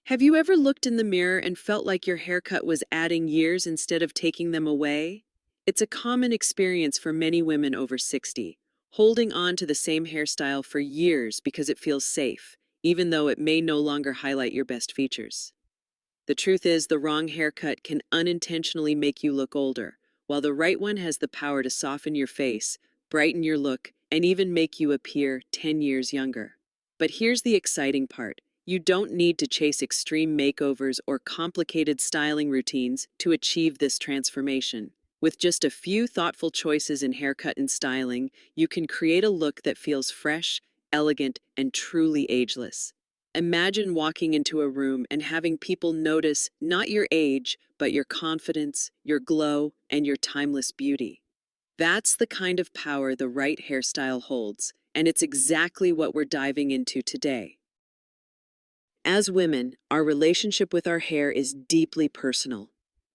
Have you ever looked in the mirror and felt like your haircut was adding years instead of taking them away? It's a common experience for many women over 60, holding on to the same hairstyle for years because it feels safe, even though it may no longer highlight your best features. The truth is, the wrong haircut can unintentionally make you look older, while the right one has the power to soften your face, brighten your look, and even make you appear 10 years younger. But here's the exciting part. You don't need to chase extreme makeovers or complicated styling routines to achieve this transformation. With just a few thoughtful choices in haircut and styling, you can create a look that feels fresh, elegant, and truly ageless. Imagine walking into a room and having people notice not your age, but your confidence, your glow, and your timeless beauty. That's the kind of power the right hairstyle holds, and it's exactly what we're diving into today. As women, our relationship with our hair is deeply personal.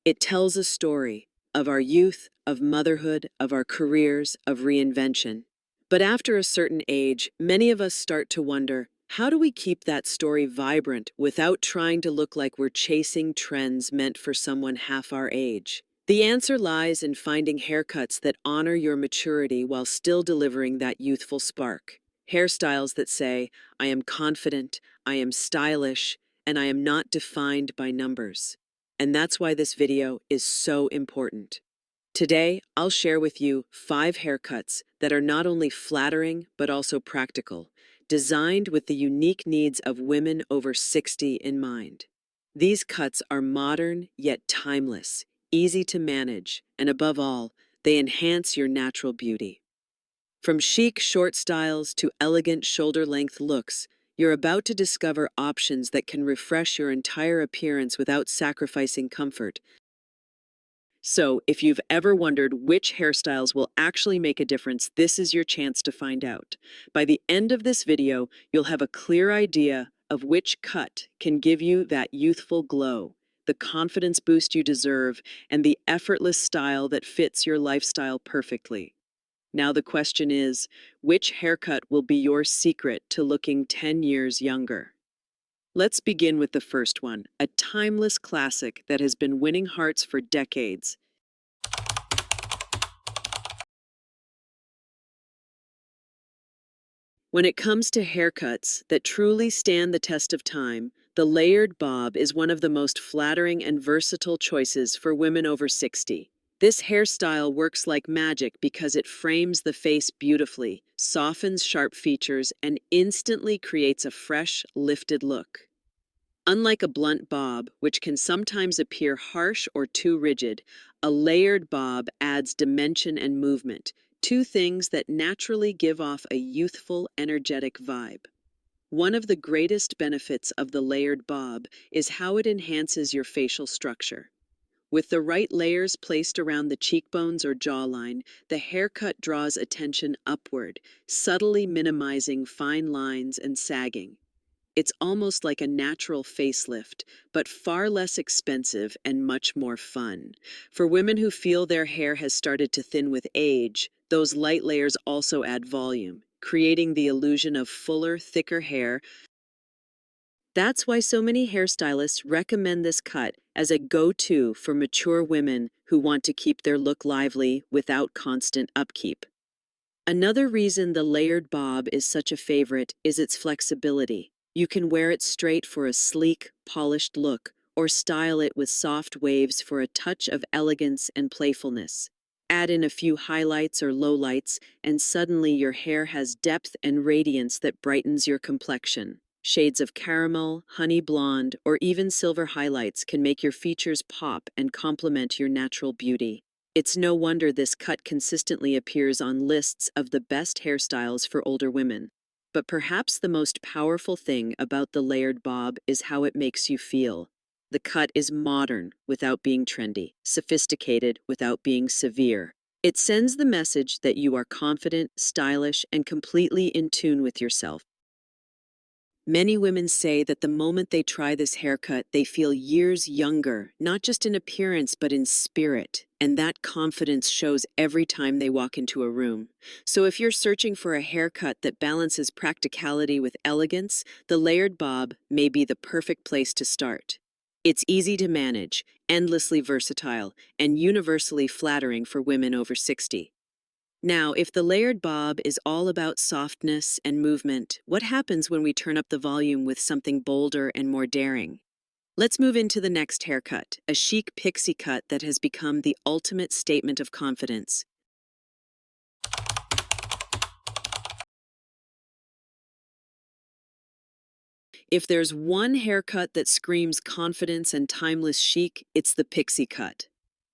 It tells a story of our youth, of motherhood, of our careers, of reinvention. But after a certain age, many of us start to wonder, how do we keep that story vibrant without trying to look like we're chasing trends meant for someone half our age? The answer lies in finding haircuts that honor your maturity while still delivering that youthful spark. Hairstyles that say, I am confident, I am stylish, and I am not defined by numbers. And that's why this video is so important. Today, I'll share with you 5 haircuts that are not only flattering but also practical, designed with the unique needs of women over 60 in mind. These cuts are modern yet timeless, easy to manage, and above all, they enhance your natural beauty. From chic short styles to elegant shoulder-length looks, you're about to discover options that can refresh your entire appearance without sacrificing comfort. So, if you've ever wondered which hairstyles will actually make a difference, this is your chance to find out. By the end of this video, you'll have a clear idea of which cut can give you that youthful glow, the confidence boost you deserve, and the effortless style that fits your lifestyle perfectly. Now the question is, which haircut will be your secret to looking 10 years younger? Let's begin with the first one, a timeless classic that has been winning hearts for decades. When it comes to haircuts that truly stand the test of time, the layered bob is one of the most flattering and versatile choices for women over 60. This hairstyle works like magic because it frames the face beautifully, softens sharp features, and instantly creates a fresh, lifted look. Unlike a blunt bob, which can sometimes appear harsh or too rigid, a layered bob adds dimension and movement, two things that naturally give off a youthful, energetic vibe. One of the greatest benefits of the layered bob is how it enhances your facial structure. With the right layers placed around the cheekbones or jawline, the haircut draws attention upward, subtly minimizing fine lines and sagging. It's almost like a natural facelift, but far less expensive and much more fun. For women who feel their hair has started to thin with age, those light layers also add volume, creating the illusion of fuller, thicker hair. That's why so many hairstylists recommend this cut as a go-to for mature women who want to keep their look lively without constant upkeep. Another reason the layered bob is such a favorite is its flexibility. You can wear it straight for a sleek, polished look, or style it with soft waves for a touch of elegance and playfulness. Add in a few highlights or lowlights, and suddenly your hair has depth and radiance that brightens your complexion. Shades of caramel, honey blonde, or even silver highlights can make your features pop and complement your natural beauty. It's no wonder this cut consistently appears on lists of the best hairstyles for older women. But perhaps the most powerful thing about the layered bob is how it makes you feel. The cut is modern without being trendy, sophisticated without being severe. It sends the message that you are confident, stylish, and completely in tune with yourself. Many women say that the moment they try this haircut, they feel years younger, not just in appearance, but in spirit. And that confidence shows every time they walk into a room. So if you're searching for a haircut that balances practicality with elegance, the layered bob may be the perfect place to start. It's easy to manage, endlessly versatile, and universally flattering for women over 60. Now, if the layered bob is all about softness and movement, what happens when we turn up the volume with something bolder and more daring? Let's move into the next haircut, a chic pixie cut that has become the ultimate statement of confidence. If there's one haircut that screams confidence and timeless chic, it's the pixie cut.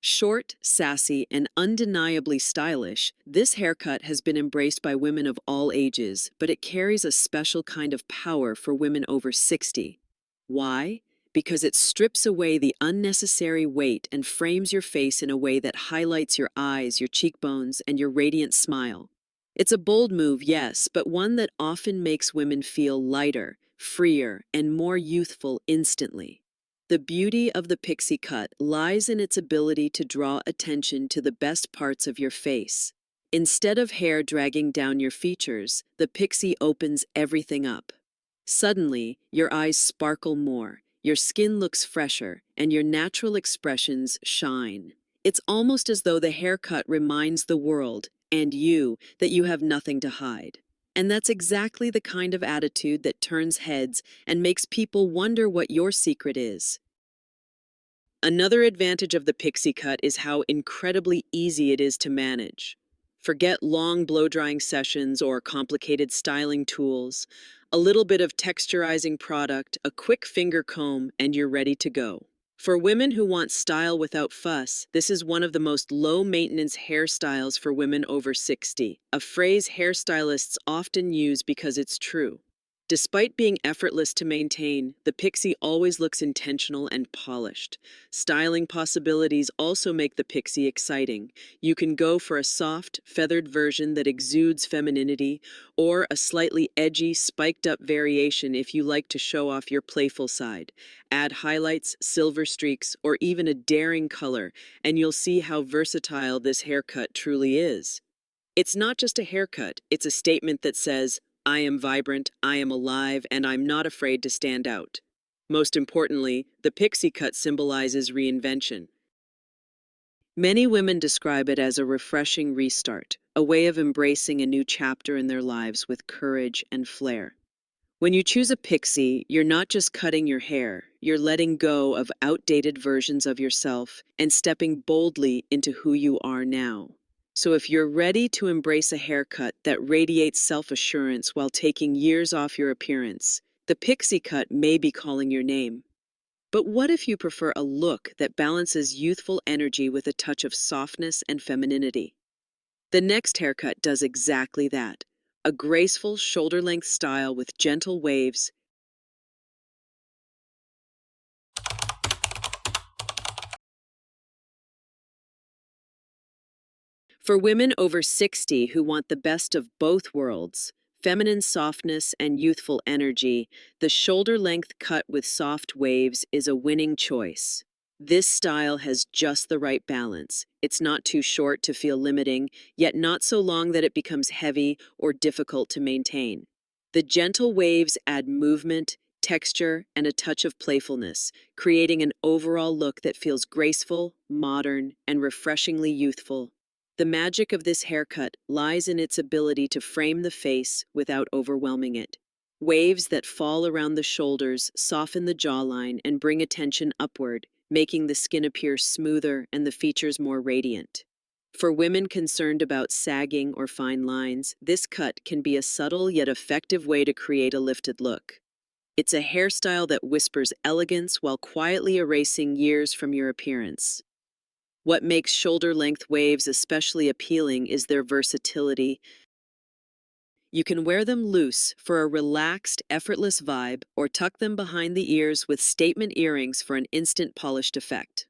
Short, sassy, and undeniably stylish, this haircut has been embraced by women of all ages, but it carries a special kind of power for women over 60. Why? Because it strips away the unnecessary weight and frames your face in a way that highlights your eyes, your cheekbones, and your radiant smile. It's a bold move, yes, but one that often makes women feel lighter, freer, and more youthful instantly. The beauty of the pixie cut lies in its ability to draw attention to the best parts of your face. Instead of hair dragging down your features, the pixie opens everything up. Suddenly, your eyes sparkle more, your skin looks fresher, and your natural expressions shine. It's almost as though the haircut reminds the world, and you, that you have nothing to hide. And that's exactly the kind of attitude that turns heads and makes people wonder what your secret is. Another advantage of the pixie cut is how incredibly easy it is to manage. Forget long blow-drying sessions or complicated styling tools. A little bit of texturizing product, a quick finger comb, and you're ready to go. For women who want style without fuss, this is one of the most low-maintenance hairstyles for women over 60, a phrase hairstylists often use because it's true. Despite being effortless to maintain, the pixie always looks intentional and polished. Styling possibilities also make the pixie exciting. You can go for a soft, feathered version that exudes femininity, or a slightly edgy, spiked-up variation if you like to show off your playful side. Add highlights, silver streaks, or even a daring color, and you'll see how versatile this haircut truly is. It's not just a haircut, it's a statement that says, I am vibrant, I am alive, and I'm not afraid to stand out. Most importantly, the pixie cut symbolizes reinvention. Many women describe it as a refreshing restart, a way of embracing a new chapter in their lives with courage and flair. When you choose a pixie, you're not just cutting your hair, you're letting go of outdated versions of yourself and stepping boldly into who you are now. So if you're ready to embrace a haircut that radiates self-assurance while taking years off your appearance, the pixie cut may be calling your name. But what if you prefer a look that balances youthful energy with a touch of softness and femininity? The next haircut does exactly that. A graceful shoulder-length style with gentle waves. For women over 60 who want the best of both worlds, feminine softness and youthful energy, the shoulder-length cut with soft waves is a winning choice. This style has just the right balance. It's not too short to feel limiting, yet not so long that it becomes heavy or difficult to maintain. The gentle waves add movement, texture, and a touch of playfulness, creating an overall look that feels graceful, modern, and refreshingly youthful. The magic of this haircut lies in its ability to frame the face without overwhelming it. Waves that fall around the shoulders soften the jawline and bring attention upward, making the skin appear smoother and the features more radiant. For women concerned about sagging or fine lines, this cut can be a subtle yet effective way to create a lifted look. It's a hairstyle that whispers elegance while quietly erasing years from your appearance. What makes shoulder-length waves especially appealing is their versatility. You can wear them loose for a relaxed, effortless vibe, or tuck them behind the ears with statement earrings for an instant polished effect.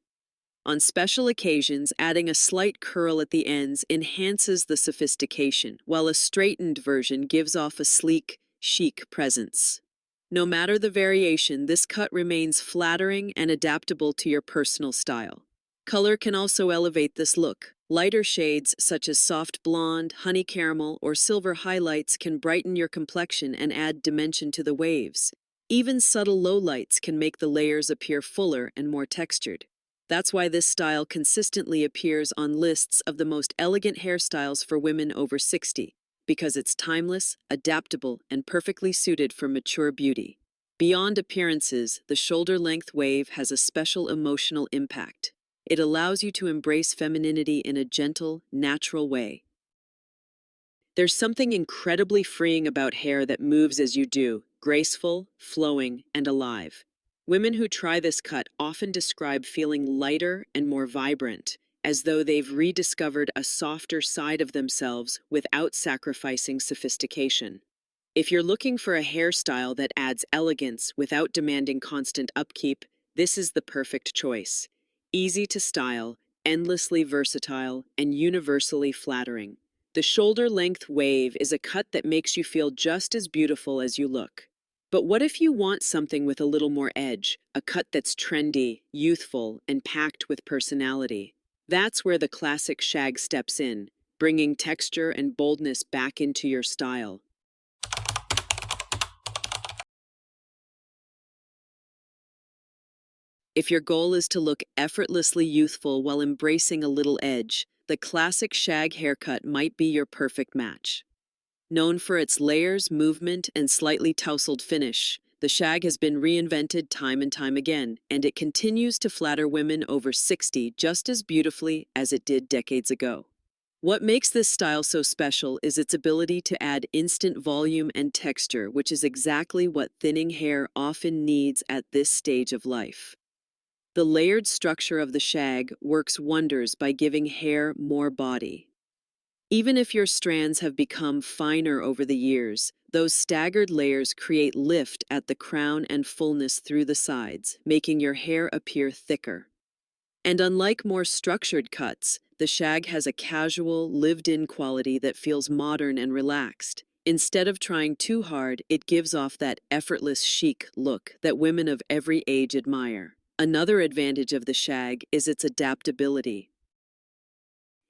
On special occasions, adding a slight curl at the ends enhances the sophistication, while a straightened version gives off a sleek, chic presence. No matter the variation, this cut remains flattering and adaptable to your personal style. Color can also elevate this look. Lighter shades such as soft blonde, honey caramel, or silver highlights can brighten your complexion and add dimension to the waves. Even subtle lowlights can make the layers appear fuller and more textured. That's why this style consistently appears on lists of the most elegant hairstyles for women over 60, because it's timeless, adaptable, and perfectly suited for mature beauty. Beyond appearances, the shoulder-length wave has a special emotional impact. It allows you to embrace femininity in a gentle, natural way. There's something incredibly freeing about hair that moves as you do, graceful, flowing, and alive. Women who try this cut often describe feeling lighter and more vibrant, as though they've rediscovered a softer side of themselves without sacrificing sophistication. If you're looking for a hairstyle that adds elegance without demanding constant upkeep, this is the perfect choice. Easy to style, endlessly versatile, and universally flattering. The shoulder-length wave is a cut that makes you feel just as beautiful as you look. But what if you want something with a little more edge, a cut that's trendy, youthful, and packed with personality? That's where the classic shag steps in, bringing texture and boldness back into your style. If your goal is to look effortlessly youthful while embracing a little edge, the classic shag haircut might be your perfect match. Known for its layers, movement, and slightly tousled finish, the shag has been reinvented time and time again, and it continues to flatter women over 60 just as beautifully as it did decades ago. What makes this style so special is its ability to add instant volume and texture, which is exactly what thinning hair often needs at this stage of life. The layered structure of the shag works wonders by giving hair more body. Even if your strands have become finer over the years, those staggered layers create lift at the crown and fullness through the sides, making your hair appear thicker. And unlike more structured cuts, the shag has a casual, lived-in quality that feels modern and relaxed. Instead of trying too hard, it gives off that effortless chic look that women of every age admire. Another advantage of the shag is its adaptability.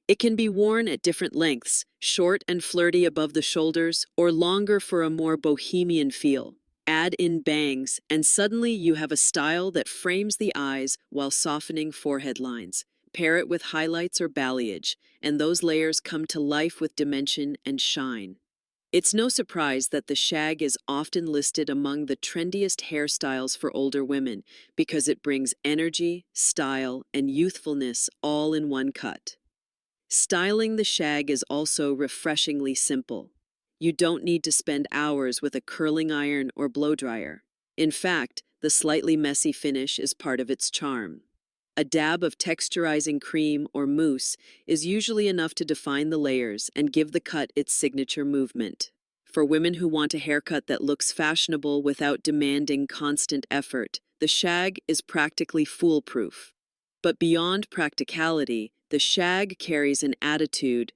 It can be worn at different lengths, short and flirty above the shoulders, or longer for a more bohemian feel. Add in bangs, and suddenly you have a style that frames the eyes while softening forehead lines. Pair it with highlights or balayage, and those layers come to life with dimension and shine. It's no surprise that the shag is often listed among the trendiest hairstyles for older women because it brings energy, style, and youthfulness all in one cut. Styling the shag is also refreshingly simple. You don't need to spend hours with a curling iron or blow dryer. In fact, the slightly messy finish is part of its charm. A dab of texturizing cream or mousse is usually enough to define the layers and give the cut its signature movement. For women who want a haircut that looks fashionable without demanding constant effort, the shag is practically foolproof. But beyond practicality, the shag carries an attitude.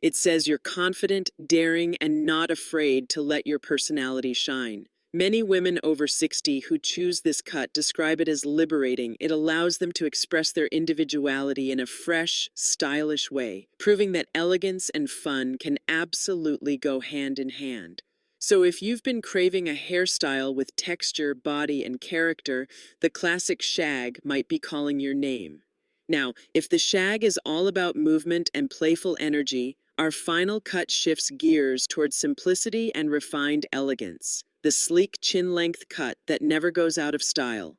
It says you're confident, daring, and not afraid to let your personality shine. Many women over 60 who choose this cut describe it as liberating. It allows them to express their individuality in a fresh, stylish way, proving that elegance and fun can absolutely go hand in hand. So if you've been craving a hairstyle with texture, body, and character, the classic shag might be calling your name. Now, if the shag is all about movement and playful energy, our final cut shifts gears towards simplicity and refined elegance, the sleek chin-length cut that never goes out of style.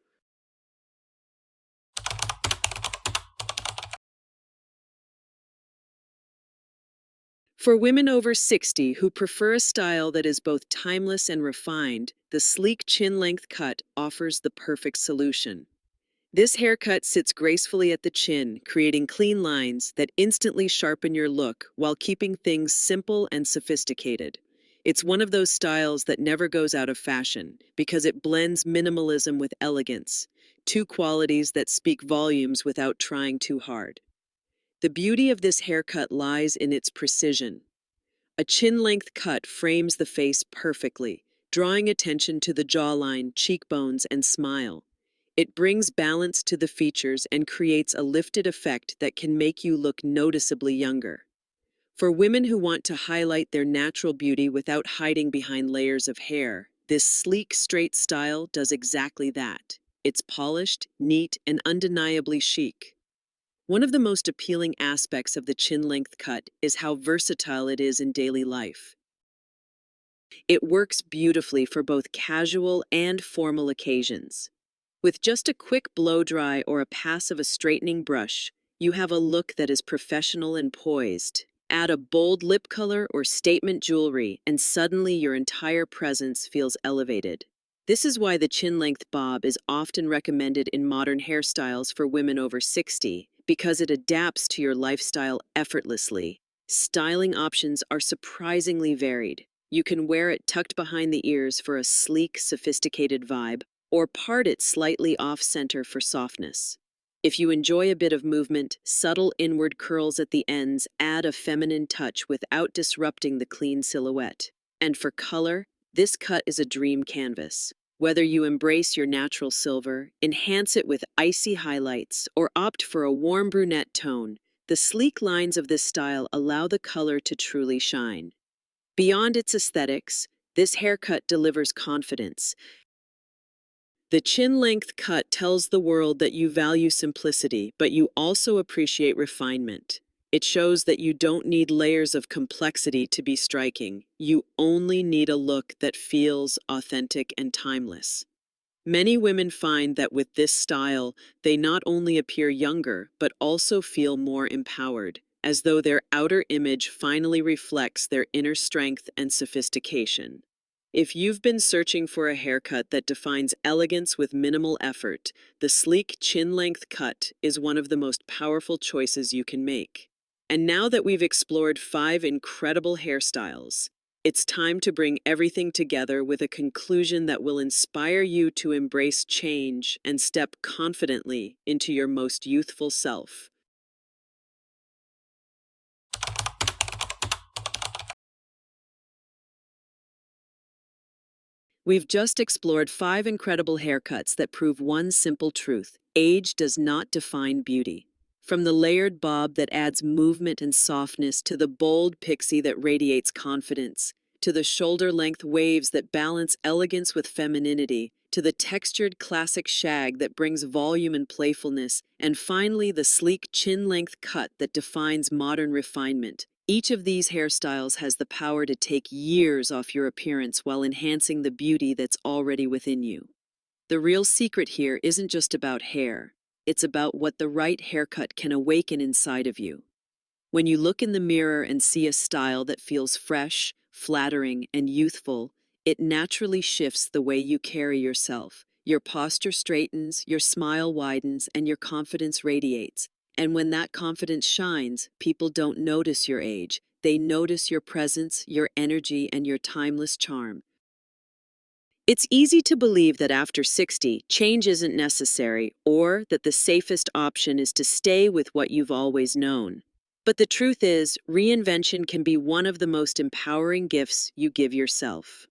For women over 60 who prefer a style that is both timeless and refined, the sleek chin-length cut offers the perfect solution. This haircut sits gracefully at the chin, creating clean lines that instantly sharpen your look while keeping things simple and sophisticated. It's one of those styles that never goes out of fashion because it blends minimalism with elegance, two qualities that speak volumes without trying too hard. The beauty of this haircut lies in its precision. A chin-length cut frames the face perfectly, drawing attention to the jawline, cheekbones, and smile. It brings balance to the features and creates a lifted effect that can make you look noticeably younger. For women who want to highlight their natural beauty without hiding behind layers of hair, this sleek, straight style does exactly that. It's polished, neat, and undeniably chic. One of the most appealing aspects of the chin-length cut is how versatile it is in daily life. It works beautifully for both casual and formal occasions. With just a quick blow-dry or a pass of a straightening brush, you have a look that is professional and poised. Add a bold lip color or statement jewelry, and suddenly your entire presence feels elevated. This is why the chin-length bob is often recommended in modern hairstyles for women over 60, because it adapts to your lifestyle effortlessly. Styling options are surprisingly varied. You can wear it tucked behind the ears for a sleek, sophisticated vibe, or part it slightly off-center for softness. If you enjoy a bit of movement, subtle inward curls at the ends add a feminine touch without disrupting the clean silhouette. And for color, this cut is a dream canvas. Whether you embrace your natural silver, enhance it with icy highlights, or opt for a warm brunette tone, the sleek lines of this style allow the color to truly shine. Beyond its aesthetics, this haircut delivers confidence. The chin-length cut tells the world that you value simplicity, but you also appreciate refinement. It shows that you don't need layers of complexity to be striking. You only need a look that feels authentic and timeless. Many women find that with this style, they not only appear younger, but also feel more empowered, as though their outer image finally reflects their inner strength and sophistication. If you've been searching for a haircut that defines elegance with minimal effort, the sleek chin-length cut is one of the most powerful choices you can make. And now that we've explored 5 incredible hairstyles, it's time to bring everything together with a conclusion that will inspire you to embrace change and step confidently into your most youthful self. We've just explored 5 incredible haircuts that prove one simple truth: age does not define beauty. From the layered bob that adds movement and softness, to the bold pixie that radiates confidence, to the shoulder-length waves that balance elegance with femininity, to the textured classic shag that brings volume and playfulness, and finally the sleek chin-length cut that defines modern refinement. Each of these hairstyles has the power to take years off your appearance while enhancing the beauty that's already within you. The real secret here isn't just about hair. It's about what the right haircut can awaken inside of you. When you look in the mirror and see a style that feels fresh, flattering, and youthful, it naturally shifts the way you carry yourself. Your posture straightens, your smile widens, and your confidence radiates. And when that confidence shines, people don't notice your age. They notice your presence, your energy, and your timeless charm. It's easy to believe that after 60, change isn't necessary, or that the safest option is to stay with what you've always known. But the truth is, reinvention can be one of the most empowering gifts you give yourself.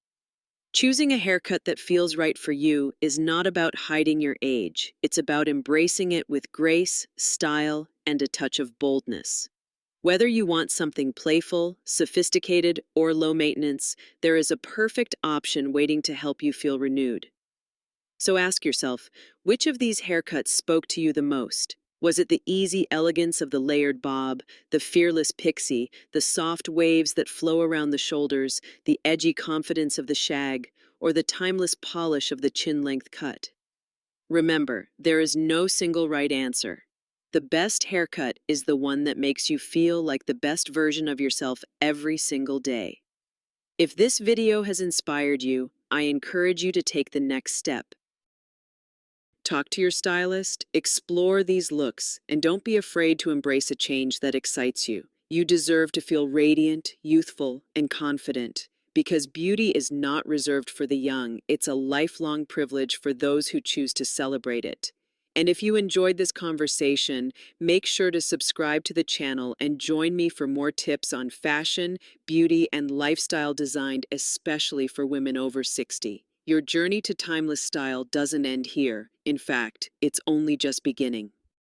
Choosing a haircut that feels right for you is not about hiding your age. It's about embracing it with grace, style, and a touch of boldness. Whether you want something playful, sophisticated, or low maintenance, there is a perfect option waiting to help you feel renewed. So ask yourself, which of these haircuts spoke to you the most? Was it the easy elegance of the layered bob, the fearless pixie, the soft waves that flow around the shoulders, the edgy confidence of the shag, or the timeless polish of the chin-length cut? Remember, there is no single right answer. The best haircut is the one that makes you feel like the best version of yourself every single day. If this video has inspired you, I encourage you to take the next step. Talk to your stylist, explore these looks, and don't be afraid to embrace a change that excites you. You deserve to feel radiant, youthful, and confident, because beauty is not reserved for the young. It's a lifelong privilege for those who choose to celebrate it. And if you enjoyed this conversation, make sure to subscribe to the channel and join me for more tips on fashion, beauty, and lifestyle design, especially for women over 60. Your journey to timeless style doesn't end here. In fact, it's only just beginning.